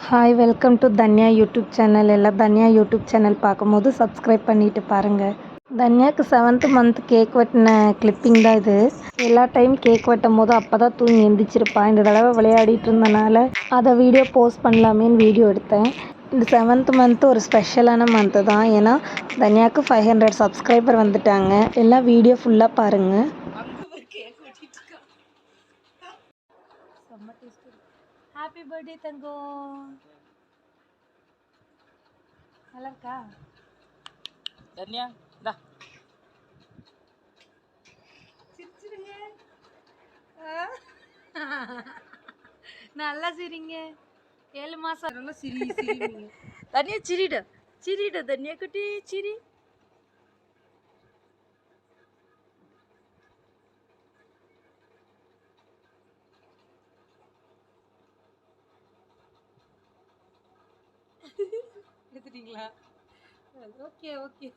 Hi welcome to Tanya YouTube channel. எல்லாம் Tanya YouTube channel பார்க்கும்போது subscribe பண்ணிட்டு பாருங்கள். தன்யாவுக்கு 7th மந்த் கேக் வெட்டின கிளிப்பிங் தான் இது. எல்லா டைம் கேக் வெட்டும் போது அப்போ தான் தூங்கி எந்திரிச்சிருப்பா. இந்த தடவை விளையாடிட்டு இருந்தனால அதை வீடியோ போஸ்ட் பண்ணலாமேன்னு வீடியோ எடுத்தேன். இந்த 7th மந்த் ஒரு ஸ்பெஷலான மந்த்து தான். ஏன்னா தன்யாவுக்கு 500 சப்ஸ்கிரைபர் வந்துட்டாங்க. எல்லாம் வீடியோ ஃபுல்லாக பாருங்கள். ஹாப்பி பர்த்டே தங்கம். நல்லா இருக்கா தன்யா? இந்தா சிரிச்சிடுங்க. நல்லா சிரிங்க. 7 மாசம் நல்லா சிரிங்க. தன்யா சிரிட சிரிட தன்யா குட்டி சிரி. எடுத்துட்டீங்களா? Okay okay.